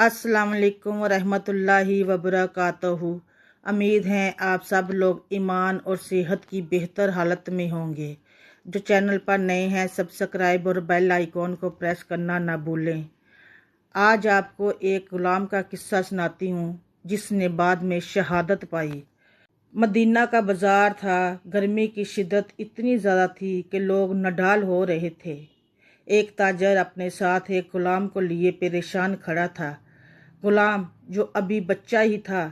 अस्सलाम वालेकुम वरहमत ल्लाहि वबरकातुहू। उम्मीद है आप सब लोग ईमान और सेहत की बेहतर हालत में होंगे। जो चैनल पर नए हैं सब्सक्राइब और बेल आइकॉन को प्रेस करना ना भूलें। आज आपको एक गुलाम का किस्सा सुनाती हूँ जिसने बाद में शहादत पाई। मदीना का बाजार था। गर्मी की शिद्दत इतनी ज़्यादा थी कि लोग नढाल हो रहे थे। एक ताजर अपने साथ एक गुलाम को लिए परेशान खड़ा था। गुलाम जो अभी बच्चा ही था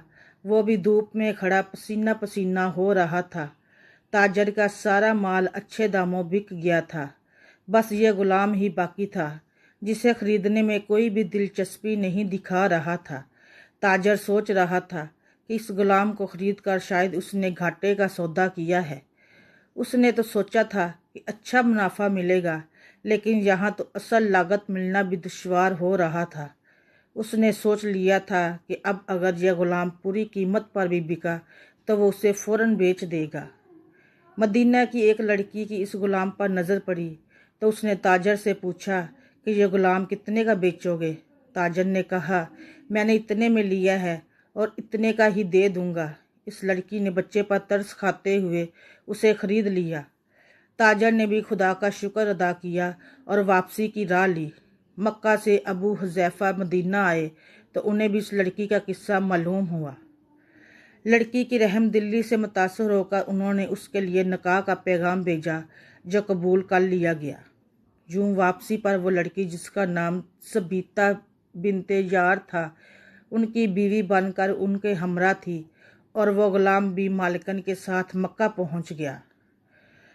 वो भी धूप में खड़ा पसीना पसीना हो रहा था। ताजर का सारा माल अच्छे दामों बिक गया था। बस ये गुलाम ही बाकी था जिसे खरीदने में कोई भी दिलचस्पी नहीं दिखा रहा था। ताजर सोच रहा था कि इस गुलाम को खरीद कर शायद उसने घाटे का सौदा किया है। उसने तो सोचा था कि अच्छा मुनाफा मिलेगा, लेकिन यहाँ तो असल लागत मिलना भी दुश्वार हो रहा था। उसने सोच लिया था कि अब अगर यह गुलाम पूरी कीमत पर भी बिका तो वो उसे फौरन बेच देगा। मदीना की एक लड़की की इस गुलाम पर नज़र पड़ी तो उसने ताजर से पूछा कि यह गुलाम कितने का बेचोगे। ताजर ने कहा, मैंने इतने में लिया है और इतने का ही दे दूंगा। इस लड़की ने बच्चे पर तरस खाते हुए उसे खरीद लिया। ताजर ने भी खुदा का शुक्र अदा किया और वापसी की राह ली। मक्का से अबू हुज़ैफा मदीना आए तो उन्हें भी इस लड़की का किस्सा मालूम हुआ। लड़की की रहमदिली से मुतासर होकर उन्होंने उसके लिए निकाह का पैगाम भेजा जो कबूल कर लिया गया। यूं वापसी पर वो लड़की जिसका नाम सबीता बिनते यार था उनकी बीवी बनकर उनके हमरा थी और वो गुलाम भी मालिकन के साथ मक्का पहुंच गया।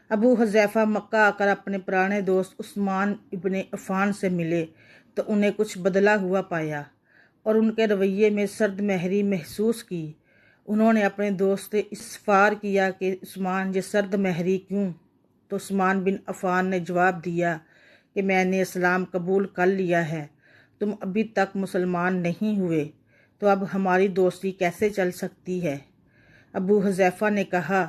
अबू हुज़ैफा मक्का आकर अपने पुराने दोस्त उस्मान इब्ने अफ़ान से मिले तो उन्हें कुछ बदला हुआ पाया और उनके रवैये में सर्द महरी महसूस की। उन्होंने अपने दोस्त से इस्फार किया कि उस्मान, ये सर्द महरी क्यों? तो उस्मान बिन अफ़ान ने जवाब दिया कि मैंने इस्लाम कबूल कर लिया है, तुम अभी तक मुसलमान नहीं हुए, तो अब हमारी दोस्ती कैसे चल सकती है? अबू हुज़ैफा ने कहा,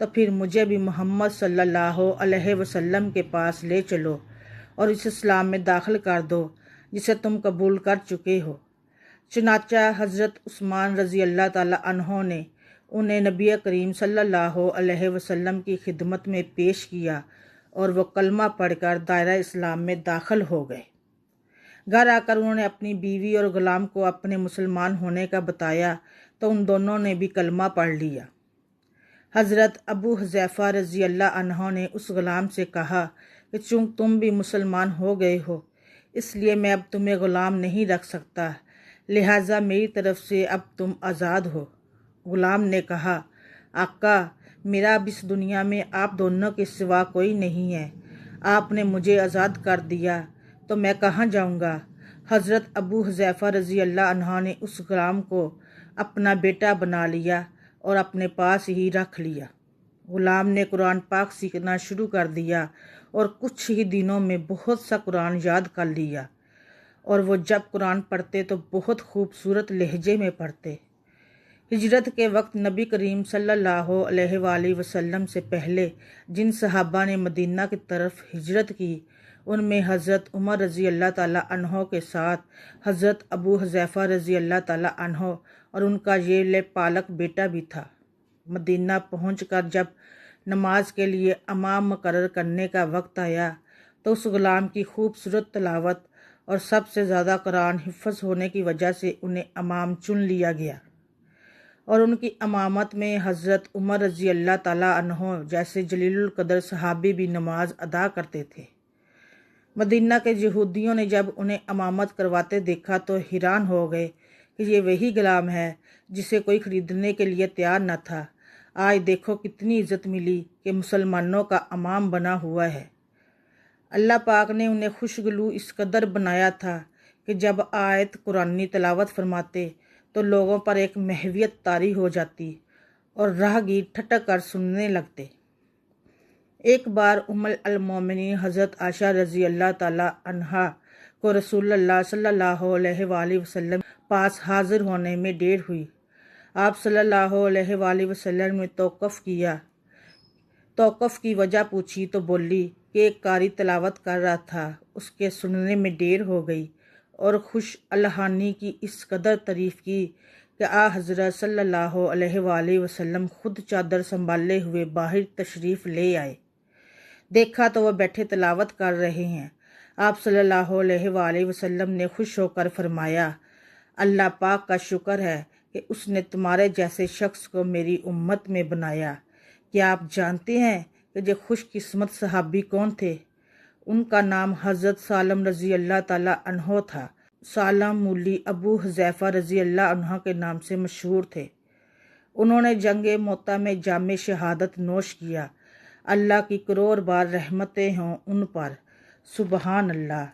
तो फिर मुझे भी मोहम्मद सल्लल्लाहु अलैहि वसल्लम के पास ले चलो और इस इस्लाम में दाखिल कर दो जिसे तुम कबूल कर चुके हो। चुनाचा हज़रत उस्मान रज़ी अल्लाह ताला अन्हो ने उन्हें नबी करीम सल्लल्लाहु अलैहि वसल्लम की खिदमत में पेश किया और वो कलमा पढ़कर दायरा इस्लाम में दाखिल हो गए। घर आकर उन्होंने अपनी बीवी और गुलाम को अपने मुसलमान होने का बताया तो उन दोनों ने भी कलमा पढ़ लिया। हज़रत अबू हुज़ैफा रज़ी अल्लाह अन्हो ने उस गुलाम से कहा कि चूँकि तुम भी मुसलमान हो गए हो इसलिए मैं अब तुम्हें गुलाम नहीं रख सकता, लिहाजा मेरी तरफ से अब तुम आज़ाद हो। गुलाम ने कहा, आका, मेरा अब इस दुनिया में आप दोनों के सिवा कोई नहीं है। आपने मुझे आज़ाद कर दिया तो मैं कहाँ जाऊँगा। हज़रत अबू हुज़ैफा रज़ी अल्लाह अन्हो ने उस गुलाम को अपना बेटा बना लिया और अपने पास ही रख लिया। गुलाम ने कुरान पाक सीखना शुरू कर दिया और कुछ ही दिनों में बहुत सा कुरान याद कर लिया और वो जब कुरान पढ़ते तो बहुत खूबसूरत लहजे में पढ़ते। हिजरत के वक्त नबी करीम सल्लल्लाहु अलैहि वसल्लम से पहले जिन सहाबा ने मदीना की तरफ हिजरत की उनमें हज़रत उमर रज़ी अल्लाह ताला अन्हो के साथ हज़रत अबू हुज़ैफा रज़ी अल्लाह ताला अन्हो और उनका ये पालक बेटा भी था। मदीना पहुंचकर जब नमाज के लिए इमाम मुकर्रर करने का वक्त आया तो उस गुलाम की खूबसूरत तलावत और सबसे ज़्यादा कुरान हिफ्ज़ होने की वजह से उन्हें इमाम चुन लिया गया और उनकी इमामत में हज़रत उमर रज़ी अल्लाह ताला अन्हो जैसे जलीलुल कदर सहाबी भी नमाज अदा करते थे। मदीना के यहूदियों ने जब उन्हें इमामत करवाते देखा तो हैरान हो गए कि ये वही गुलाम है जिसे कोई खरीदने के लिए तैयार न था। आज देखो कितनी इज्जत मिली कि मुसलमानों का इमाम बना हुआ है। अल्लाह पाक ने उन्हें खुशगलू इस कदर बनाया था कि जब आयत कुरानी तिलावत फरमाते तो लोगों पर एक महवियत तारी हो जाती और राहगीर ठटक कर सुनने लगते। एक बार उम्मुल मोमिनीन हज़रत आयशा रज़ी अल्लाह ताला अन्हा को रसूलुल्लाह सल्लल्लाहु अलैहि वसल्लम पास हाजिर होने में देर हुई। आप सल्लल्लाहु अलैहि वसल्लम ने तौक़ुफ़ किया। तौक़ुफ़ की वजह पूछी तो बोली कि एक कारी तिलावत कर रहा था, उसके सुनने में देर हो गई اور خوش الحانی کی اس قدر تعریف کی کہ آ حضرت صلی اللہ علیہ وآلہ وسلم خود چادر سنبھالے ہوئے باہر تشریف لے آئے۔ دیکھا تو وہ بیٹھے تلاوت کر رہے ہیں۔ آپ صلی اللہ علیہ وآلہ وسلم نے خوش ہو کر فرمایا، اللہ پاک کا شکر ہے کہ اس نے تمہارے جیسے شخص کو میری امت میں بنایا۔ کیا آپ جانتے ہیں کہ یہ خوش قسمت صحابی کون تھے؟ ان کا نام حضرت سالم رضی اللہ تعالیٰ عنہ تھا۔ سالم مولی ابو حذیفہ رضی اللہ عنہ کے نام سے مشہور تھے۔ انہوں نے جنگ موتا میں جام شہادت نوش کیا۔ اللہ کی کروڑ بار رحمتیں ہوں ان پر۔ سبحان اللہ۔